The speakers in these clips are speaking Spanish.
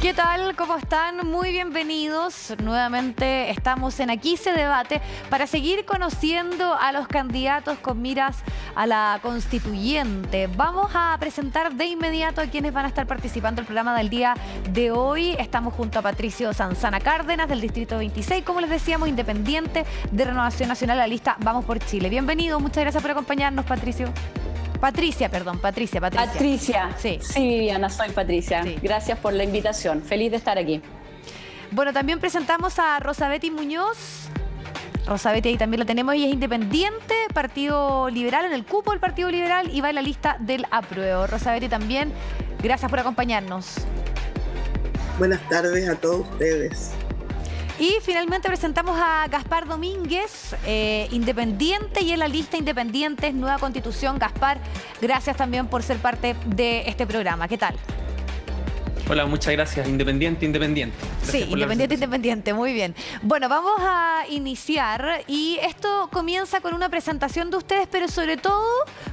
¿Qué tal? ¿Cómo están? Muy bienvenidos. Nuevamente estamos en Aquí se debate para seguir conociendo a los candidatos con miras a la constituyente. Vamos a presentar de inmediato a quienes van a estar participando del programa del día de hoy. Estamos junto a Patricio Sanzana Cárdenas del Distrito 26, como les decíamos, independiente de Renovación Nacional, la lista Vamos por Chile. Bienvenido, muchas gracias por acompañarnos, Patricio. Patricia. Sí, Viviana, soy Patricia. Sí. Gracias por la invitación. Feliz de estar aquí. Bueno, también presentamos a Rosa Betty Muñoz. Rosa Betty ahí también la tenemos. Ella es independiente, Partido Liberal, en el cupo del Partido Liberal y va en la lista del apruebo. Rosa Betty también, gracias por acompañarnos. Buenas tardes a todos ustedes. Y finalmente presentamos a Gaspar Domínguez, independiente y en la lista Independientes Nueva Constitución. Gaspar, gracias también por ser parte de este programa. ¿Qué tal? Hola, muchas gracias. Independiente. Gracias. Sí, independiente, muy bien. Bueno, vamos a iniciar y esto comienza con una presentación de ustedes, pero sobre todo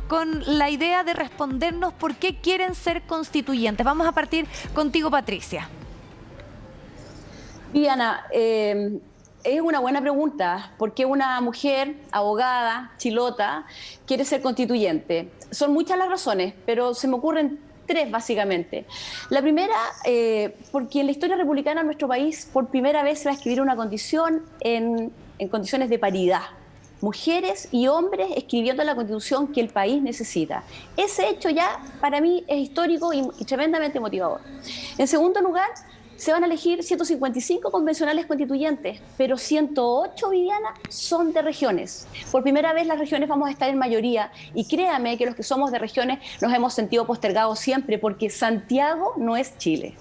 con la idea de respondernos por qué quieren ser constituyentes. Vamos a partir contigo, Patricia. Diana, es una buena pregunta. ¿Por qué una mujer, abogada, chilota, quiere ser constituyente? Son muchas las razones, pero se me ocurren tres básicamente. La primera, porque en la historia republicana de nuestro país por primera vez se va a escribir una constitución en condiciones de paridad. Mujeres y hombres escribiendo la constitución que el país necesita. Ese hecho ya para mí es histórico y tremendamente motivador. En segundo lugar, se van a elegir 155 convencionales constituyentes, pero 108, Viviana, son de regiones. Por primera vez las regiones vamos a estar en mayoría y créame que los que somos de regiones nos hemos sentido postergados siempre porque Santiago no es Chile.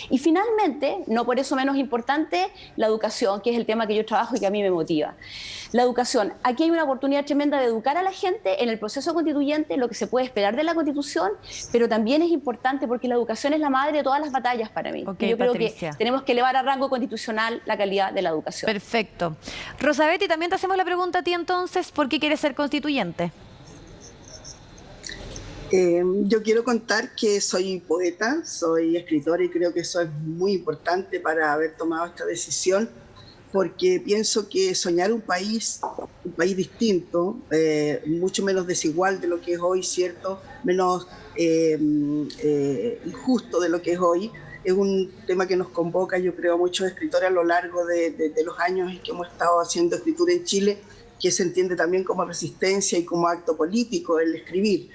Y finalmente, no por eso menos importante, la educación, que es el tema que yo trabajo y que a mí me motiva. La educación. Aquí hay una oportunidad tremenda de educar a la gente en el proceso constituyente, lo que se puede esperar de la Constitución, pero también es importante porque la educación es la madre de todas las batallas para mí. Okay, yo creo Patricia, que tenemos que elevar a rango constitucional la calidad de la educación. Perfecto. Rosa Betty, también te hacemos la pregunta a ti entonces, ¿por qué quieres ser constituyente? Yo quiero contar que soy poeta, soy escritora y creo que eso es muy importante para haber tomado esta decisión, porque pienso que soñar un país distinto, mucho menos desigual de lo que es hoy, ¿cierto? Menos injusto de lo que es hoy, es un tema que nos convoca, yo creo, a muchos escritores a lo largo de los años en que hemos estado haciendo escritura en Chile, que se entiende también como resistencia y como acto político el escribir.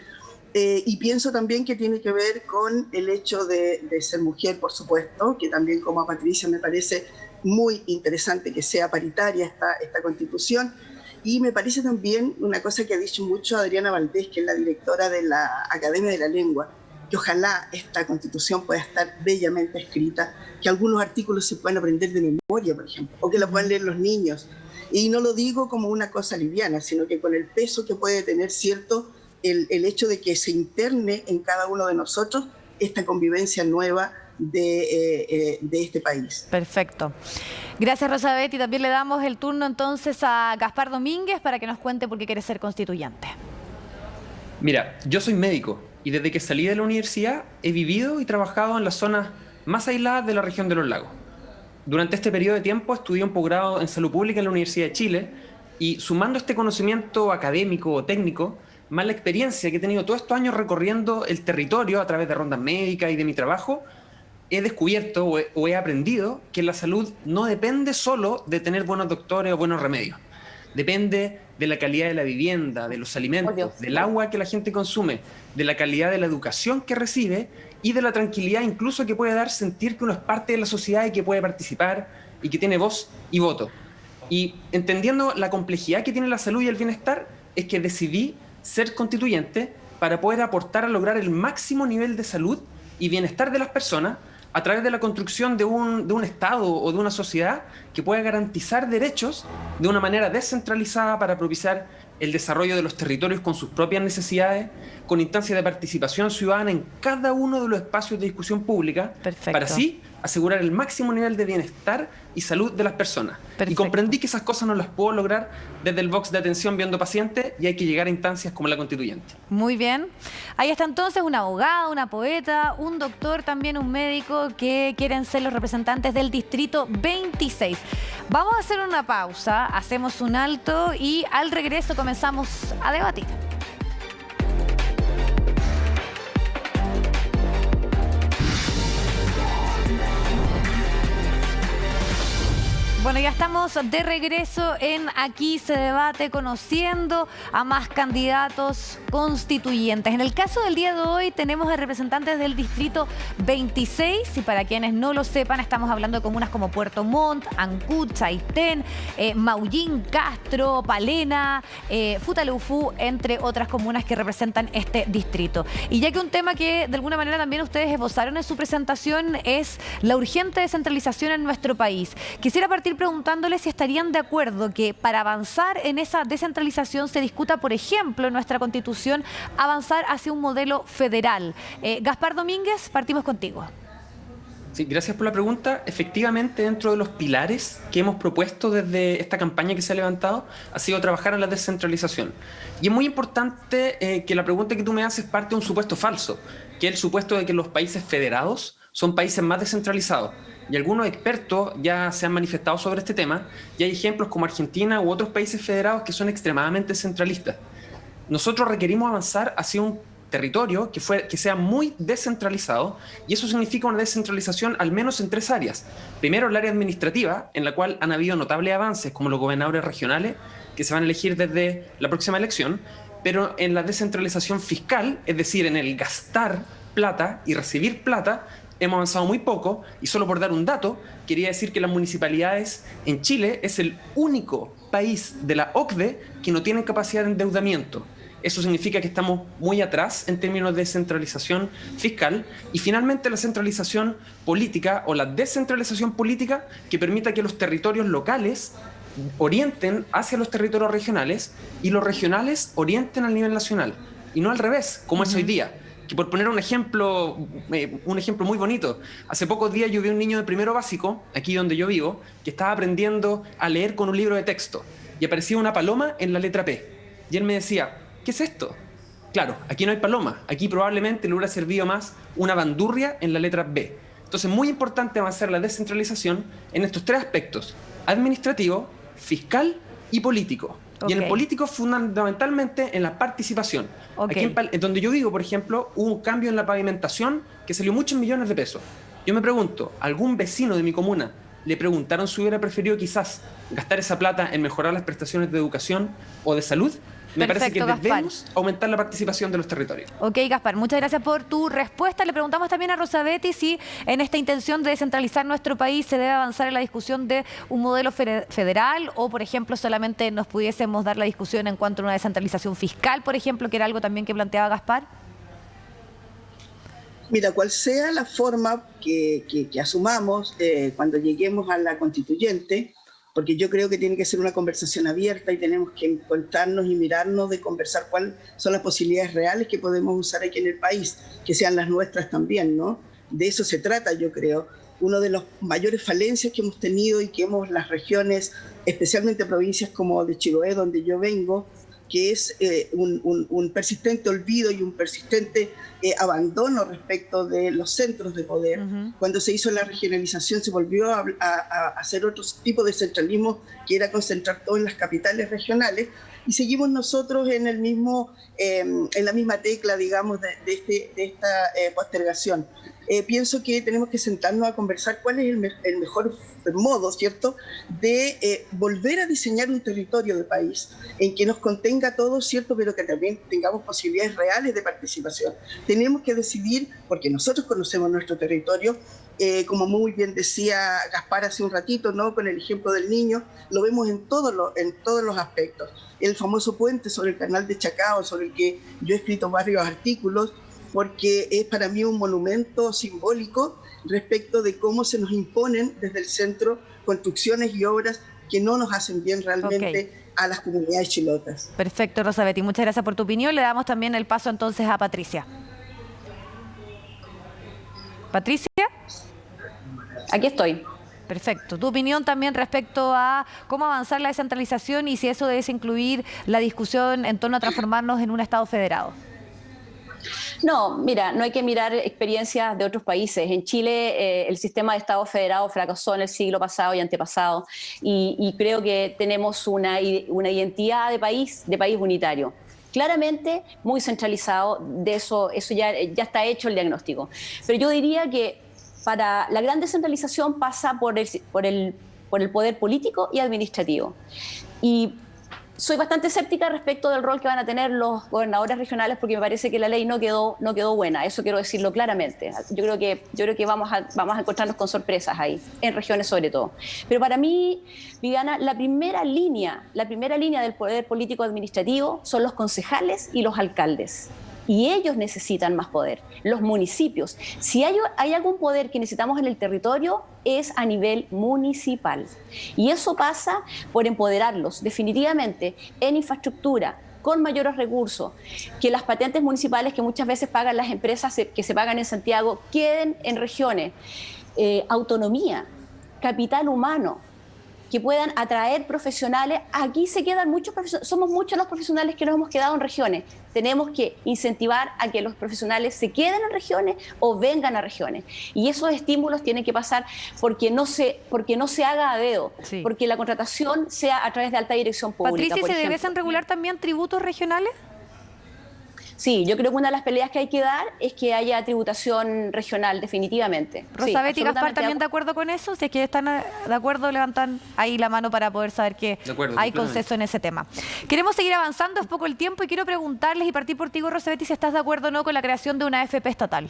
Y pienso también que tiene que ver con el hecho de ser mujer, por supuesto, que también como a Patricia me parece muy interesante que sea paritaria esta constitución. Y me parece también una cosa que ha dicho mucho Adriana Valdés, que es la directora de la Academia de la Lengua, que ojalá esta constitución pueda estar bellamente escrita, que algunos artículos se puedan aprender de memoria, por ejemplo, o que la puedan leer los niños. Y no lo digo como una cosa liviana, sino que con el peso que puede tener, ¿cierto?, el hecho de que se interne en cada uno de nosotros esta convivencia nueva de este país. Perfecto. Gracias, Rosa Betty. También le damos el turno entonces a Gaspar Domínguez para que nos cuente por qué quiere ser constituyente. Mira, yo soy médico y desde que salí de la universidad he vivido y trabajado en las zonas más aisladas de la región de los lagos. Durante este periodo de tiempo estudié un posgrado en salud pública en la Universidad de Chile y sumando este conocimiento académico o técnico, más la experiencia que he tenido todos estos años recorriendo el territorio a través de rondas médicas y de mi trabajo, he descubierto o he aprendido que la salud no depende solo de tener buenos doctores o buenos remedios. Depende de la calidad de la vivienda, de los alimentos, del agua que la gente consume, de la calidad de la educación que recibe y de la tranquilidad incluso que puede dar sentir que uno es parte de la sociedad y que puede participar y que tiene voz y voto. Y entendiendo la complejidad que tiene la salud y el bienestar, es que decidí ser constituyente para poder aportar a lograr el máximo nivel de salud y bienestar de las personas a través de la construcción de un Estado o de una sociedad que pueda garantizar derechos de una manera descentralizada para propiciar el desarrollo de los territorios con sus propias necesidades, con instancias de participación ciudadana en cada uno de los espacios de discusión pública, Perfecto. para así asegurar el máximo nivel de bienestar y salud de las personas. Perfecto. Y comprendí que esas cosas no las puedo lograr desde el box de atención viendo pacientes y hay que llegar a instancias como la constituyente. Muy bien. Ahí está entonces una abogada, una poeta, un doctor, también un médico que quieren ser los representantes del Distrito 26. Vamos a hacer una pausa, hacemos un alto y al regreso comenzamos a debatir. Bueno, ya estamos de regreso en Aquí se debate, conociendo a más candidatos constituyentes. En el caso del día de hoy tenemos a representantes del Distrito 26 y para quienes no lo sepan estamos hablando de comunas como Puerto Montt, Ancud, Chaitén, Maullín, Castro, Palena, Futaleufú, entre otras comunas que representan este distrito. Y ya que un tema que de alguna manera también ustedes esbozaron en su presentación es la urgente descentralización en nuestro país. Quisiera partir preguntándoles si estarían de acuerdo que para avanzar en esa descentralización se discuta, por ejemplo, en nuestra Constitución, avanzar hacia un modelo federal. Gaspar Domínguez, partimos contigo. Sí, gracias por la pregunta. Efectivamente, dentro de los pilares que hemos propuesto desde esta campaña que se ha levantado, ha sido trabajar en la descentralización. Y es muy importante que la pregunta que tú me haces parte de un supuesto falso, que es el supuesto de que los países federados son países más descentralizados. Y algunos expertos ya se han manifestado sobre este tema, y hay ejemplos como Argentina u otros países federados que son extremadamente centralistas. Nosotros requerimos avanzar hacia un territorio que sea muy descentralizado, y eso significa una descentralización al menos en 3 áreas. Primero, el área administrativa, en la cual han habido notables avances, como los gobernadores regionales, que se van a elegir desde la próxima elección, pero en la descentralización fiscal, es decir, en el gastar plata y recibir plata, hemos avanzado muy poco. Y solo por dar un dato, quería decir que las municipalidades en Chile es el único país de la OCDE que no tienen capacidad de endeudamiento. Eso significa que estamos muy atrás en términos de descentralización fiscal. Y finalmente la centralización política o la descentralización política que permita que los territorios locales orienten hacia los territorios regionales y los regionales orienten al nivel nacional. Y no al revés, como es hoy día. Que por poner un ejemplo muy bonito, hace pocos días yo vi un niño de primero básico, aquí donde yo vivo, que estaba aprendiendo a leer con un libro de texto y aparecía una paloma en la letra P. Y él me decía, ¿qué es esto? Claro, aquí no hay paloma, aquí probablemente le hubiera servido más una bandurria en la letra B. Entonces, muy importante avanzar la descentralización en estos 3 aspectos: administrativo, fiscal y político. Okay. Y en el político, fundamentalmente en la participación. Okay. Aquí en donde yo vivo, por ejemplo, hubo un cambio en la pavimentación que salió muchos millones de pesos. Yo me pregunto, ¿a algún vecino de mi comuna le preguntaron si hubiera preferido quizás gastar esa plata en mejorar las prestaciones de educación o de salud? Me parece que debemos aumentar la participación de los territorios. Ok, Gaspar, muchas gracias por tu respuesta. Le preguntamos también a Rosa Betty si en esta intención de descentralizar nuestro país se debe avanzar en la discusión de un modelo federal o, por ejemplo, solamente nos pudiésemos dar la discusión en cuanto a una descentralización fiscal, por ejemplo, que era algo también que planteaba Gaspar. Mira, cual sea la forma que asumamos cuando lleguemos a la constituyente, porque yo creo que tiene que ser una conversación abierta y tenemos que encontrarnos y mirarnos de conversar cuáles son las posibilidades reales que podemos usar aquí en el país, que sean las nuestras también, ¿no? De eso se trata, yo creo. Uno de los mayores falencias que hemos tenido y que hemos las regiones, especialmente provincias como de Chiloé, donde yo vengo, que es un persistente olvido y un persistente abandono respecto de los centros de poder. Cuando se hizo la regionalización se volvió a hacer otro tipo de centralismo, que era concentrar todo en las capitales regionales, y seguimos nosotros en la misma tecla, digamos, de esta postergación. Pienso que tenemos que sentarnos a conversar cuál es el mejor modo, ¿cierto?, de volver a diseñar un territorio de país en que nos contenga todo, ¿cierto?, pero que también tengamos posibilidades reales de participación. Tenemos que decidir, porque nosotros conocemos nuestro territorio, como muy bien decía Gaspar hace un ratito, ¿no?, con el ejemplo del niño, lo vemos en todos los aspectos. El famoso puente sobre el canal de Chacao, sobre el que yo he escrito varios artículos, porque es para mí un monumento simbólico respecto de cómo se nos imponen desde el centro construcciones y obras que no nos hacen bien realmente a las comunidades chilotas. Perfecto, Rosa Betty, muchas gracias por tu opinión. Le damos también el paso entonces a Patricia. Patricia. Aquí estoy. Perfecto. Tu opinión también respecto a cómo avanzar la descentralización y si eso debe incluir la discusión en torno a transformarnos en un Estado federado. No, mira, no hay que mirar experiencias de otros países. En Chile el sistema de Estado federado fracasó en el siglo pasado y antepasado y creo que tenemos una identidad de país unitario. Claramente muy centralizado, de eso ya está hecho el diagnóstico. Pero yo diría que para la gran descentralización pasa por el poder político y administrativo. Y soy bastante escéptica respecto del rol que van a tener los gobernadores regionales porque me parece que la ley no quedó buena, eso quiero decirlo claramente. Yo creo que vamos a encontrarnos con sorpresas ahí, en regiones sobre todo. Pero para mí, Viviana, la primera línea del poder político administrativo son los concejales y los alcaldes. Y ellos necesitan más poder, los municipios. Si hay algún poder que necesitamos en el territorio, es a nivel municipal. Y eso pasa por empoderarlos definitivamente en infraestructura, con mayores recursos, que las patentes municipales que muchas veces pagan las empresas que se pagan en Santiago queden en regiones. Autonomía, capital humano, que puedan atraer profesionales. Aquí se quedan muchos profesionales, somos muchos los profesionales que nos hemos quedado en regiones. Tenemos que incentivar a que los profesionales se queden en regiones o vengan a regiones. Y esos estímulos tienen que pasar porque no se haga a dedo, porque la contratación sea a través de alta dirección pública. Patricia, ¿se debiesen regular también tributos regionales? Sí, yo creo que una de las peleas que hay que dar es que haya tributación regional, definitivamente. Rosa Betty y Gaspar, ¿también de acuerdo con eso? Si es que están de acuerdo, levantan ahí la mano para poder saber que hay consenso en ese tema. Queremos seguir avanzando, es poco el tiempo, y quiero preguntarles y partir por ti, Rosa Betty, si estás de acuerdo o no con la creación de una AFP estatal.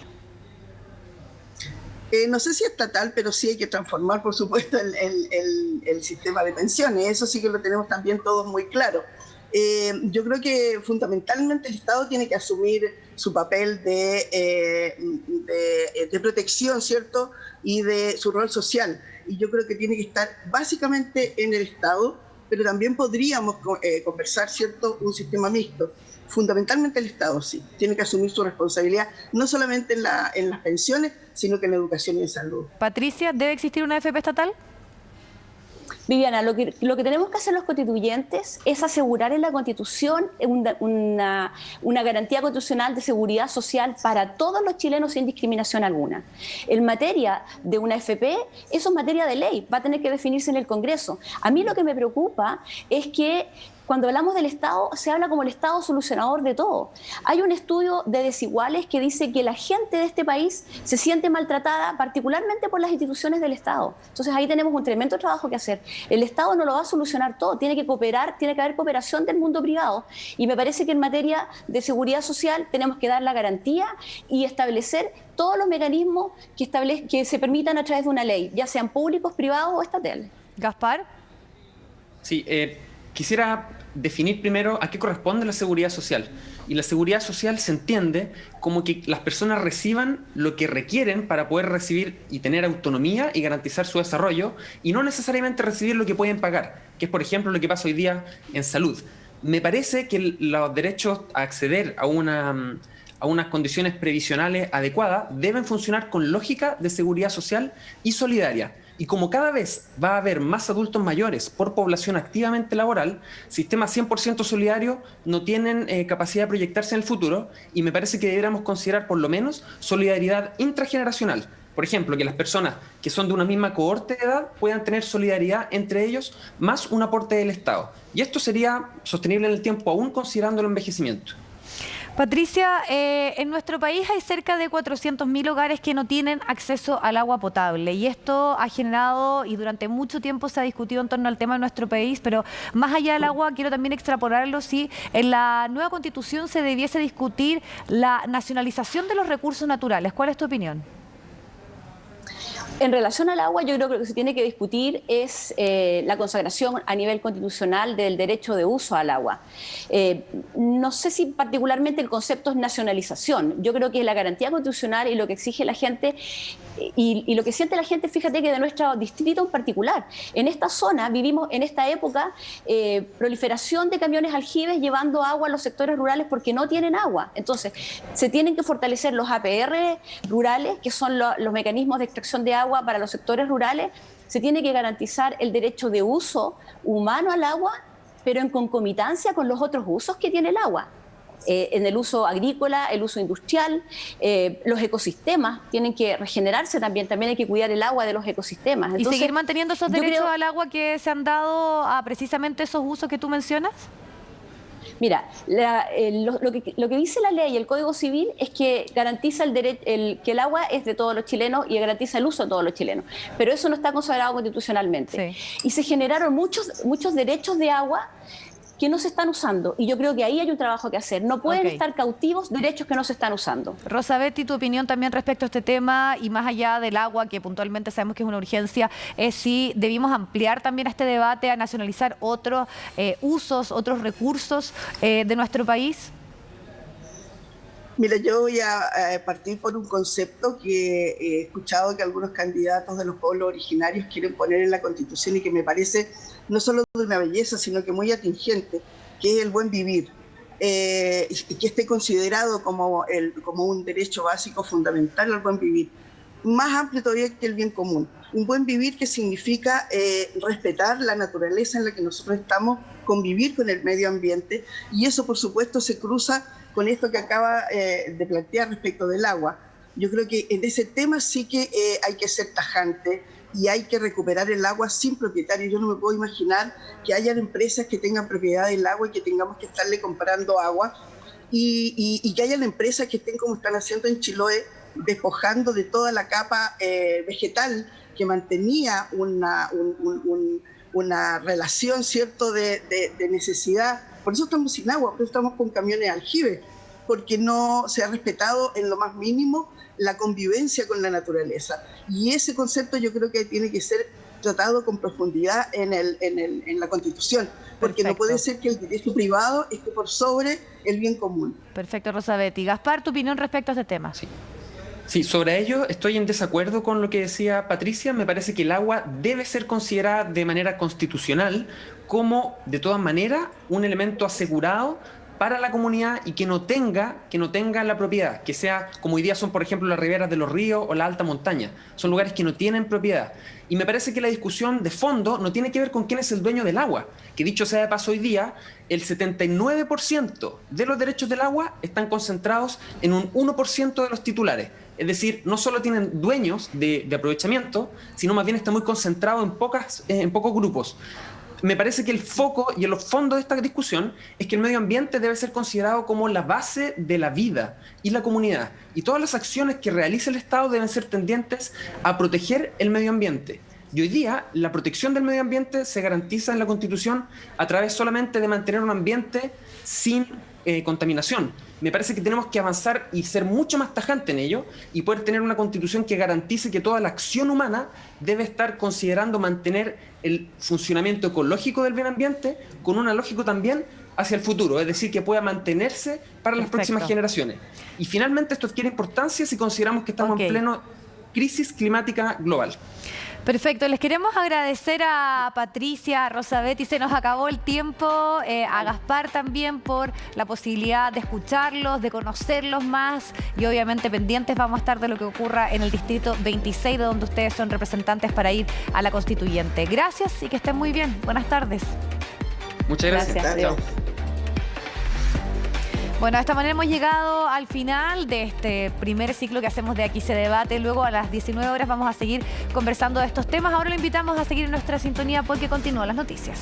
No sé si estatal, pero sí hay que transformar, por supuesto, el sistema de pensiones. Eso sí que lo tenemos también todos muy claro. Yo creo que fundamentalmente el Estado tiene que asumir su papel de protección, ¿cierto? Y de su rol social. Y yo creo que tiene que estar básicamente en el Estado, pero también podríamos conversar, ¿cierto? Un sistema mixto. Fundamentalmente el Estado, sí, tiene que asumir su responsabilidad, no solamente en las pensiones, sino que en la educación y en salud. Patricia, ¿debe existir una AFP estatal? Viviana, lo que tenemos que hacer los constituyentes es asegurar en la Constitución una garantía constitucional de seguridad social para todos los chilenos sin discriminación alguna. En materia de una AFP, eso es materia de ley, va a tener que definirse en el Congreso. A mí lo que me preocupa es que cuando hablamos del Estado, se habla como el Estado solucionador de todo. Hay un estudio de Desiguales que dice que la gente de este país se siente maltratada, particularmente por las instituciones del Estado. Entonces ahí tenemos un tremendo trabajo que hacer. El Estado no lo va a solucionar todo, tiene que cooperar, tiene que haber cooperación del mundo privado. Y me parece que en materia de seguridad social tenemos que dar la garantía y establecer todos los mecanismos que se permitan a través de una ley, ya sean públicos, privados o estatales. Gaspar. Sí, quisiera definir primero a qué corresponde la seguridad social. Y la seguridad social se entiende como que las personas reciban lo que requieren para poder recibir y tener autonomía y garantizar su desarrollo, y no necesariamente recibir lo que pueden pagar, que es, por ejemplo, lo que pasa hoy día en salud. Me parece que los derechos a acceder a unas condiciones previsionales adecuadas deben funcionar con lógica de seguridad social y solidaria. Y como cada vez va a haber más adultos mayores por población activamente laboral, sistemas 100% solidarios no tienen capacidad de proyectarse en el futuro, y me parece que deberíamos considerar por lo menos solidaridad intrageneracional. Por ejemplo, que las personas que son de una misma cohorte de edad puedan tener solidaridad entre ellos, más un aporte del Estado. Y esto sería sostenible en el tiempo, aún considerando el envejecimiento. Patricia, en nuestro país hay cerca de 400.000 hogares que no tienen acceso al agua potable, y esto ha generado, y durante mucho tiempo se ha discutido en torno al tema en nuestro país, pero más allá del agua quiero también extrapolarlo si en la nueva Constitución se debiese discutir la nacionalización de los recursos naturales. ¿Cuál es tu opinión? En relación al agua, yo creo que lo que se tiene que discutir es la consagración a nivel constitucional del derecho de uso al agua. No sé si particularmente el concepto es nacionalización. Yo creo que es la garantía constitucional y lo que exige la gente y lo que siente la gente, fíjate que de nuestro distrito en particular. En esta zona vivimos en esta época proliferación de camiones aljibes llevando agua a los sectores rurales porque no tienen agua. Entonces, se tienen que fortalecer los APR rurales, que son los mecanismos de extracción de agua para los sectores rurales. Se tiene que garantizar el derecho de uso humano al agua, pero en concomitancia con los otros usos que tiene el agua. En el uso agrícola, el uso industrial, los ecosistemas tienen que regenerarse también hay que cuidar el agua de los ecosistemas. Entonces, ¿y seguir manteniendo esos derechos al agua que se han dado a precisamente esos usos que tú mencionas? Mira, lo que dice la ley, el Código Civil, es que garantiza que el agua es de todos los chilenos y garantiza el uso de todos los chilenos. Pero eso no está consagrado constitucionalmente. Sí. Y se generaron muchos derechos de agua que no se están usando. Y yo creo que ahí hay un trabajo que hacer. No pueden estar cautivos derechos que no se están usando. Rosa Betty, tu opinión también respecto a este tema, y más allá del agua, que puntualmente sabemos que es una urgencia, es si debimos ampliar también este debate a nacionalizar otros usos, otros recursos de nuestro país. Mira, yo voy a partir por un concepto que he escuchado que algunos candidatos de los pueblos originarios quieren poner en la Constitución y que me parece no solo de una belleza, sino que muy atingente, que es el buen vivir, y que esté considerado como un derecho básico fundamental al buen vivir. Más amplio todavía que el bien común. Un buen vivir que significa respetar la naturaleza en la que nosotros estamos, convivir con el medio ambiente, y eso por supuesto se cruza con esto que acaba de plantear respecto del agua. Yo creo que en ese tema sí que hay que ser tajante y hay que recuperar el agua sin propietario. Yo no me puedo imaginar que hayan empresas que tengan propiedad del agua y que tengamos que estarle comprando agua y que hayan empresas que estén como están haciendo en Chiloé, despojando de toda la capa vegetal que mantenía una relación, ¿cierto?, de necesidad. Por eso estamos sin agua, por eso estamos con camiones aljibes, porque no se ha respetado en lo más mínimo la convivencia con la naturaleza. Y ese concepto yo creo que tiene que ser tratado con profundidad en la Constitución, porque no puede ser que el derecho privado esté por sobre el bien común. Perfecto, Rosa Betty. Gaspar, ¿tu opinión respecto a este tema? Sí, sobre ello estoy en desacuerdo con lo que decía Patricia. Me parece que el agua debe ser considerada de manera constitucional como, de todas maneras, un elemento asegurado para la comunidad y que no tenga la propiedad, que sea como hoy día son, por ejemplo, las riberas de los ríos o la alta montaña. Son lugares que no tienen propiedad. Y me parece que la discusión de fondo no tiene que ver con quién es el dueño del agua, que dicho sea de paso hoy día, el 79% de los derechos del agua están concentrados en un 1% de los titulares. Es decir, no solo tienen dueños de aprovechamiento, sino más bien está muy concentrado en pocos grupos. Me parece que el foco y el fondo de esta discusión es que el medio ambiente debe ser considerado como la base de la vida y la comunidad. Y todas las acciones que realice el Estado deben ser tendientes a proteger el medio ambiente. Y hoy día la protección del medio ambiente se garantiza en la Constitución a través solamente de mantener un ambiente sin contaminación. Me parece que tenemos que avanzar y ser mucho más tajante en ello y poder tener una Constitución que garantice que toda la acción humana debe estar considerando mantener el funcionamiento ecológico del medio ambiente con una lógica también hacia el futuro, es decir, que pueda mantenerse para las próximas generaciones. Y finalmente esto adquiere importancia si consideramos que estamos en pleno crisis climática global. Perfecto, les queremos agradecer a Patricia, a Rosa Betty, se nos acabó el tiempo, a Gaspar también por la posibilidad de escucharlos, de conocerlos más y obviamente pendientes vamos a estar de lo que ocurra en el distrito 26, de donde ustedes son representantes para ir a la constituyente. Gracias y que estén muy bien. Buenas tardes. Muchas gracias. Chao. Bueno, de esta manera hemos llegado al final de este primer ciclo que hacemos de Aquí se debate. Luego a las 19 horas vamos a seguir conversando de estos temas. Ahora lo invitamos a seguir en nuestra sintonía porque continúan las noticias.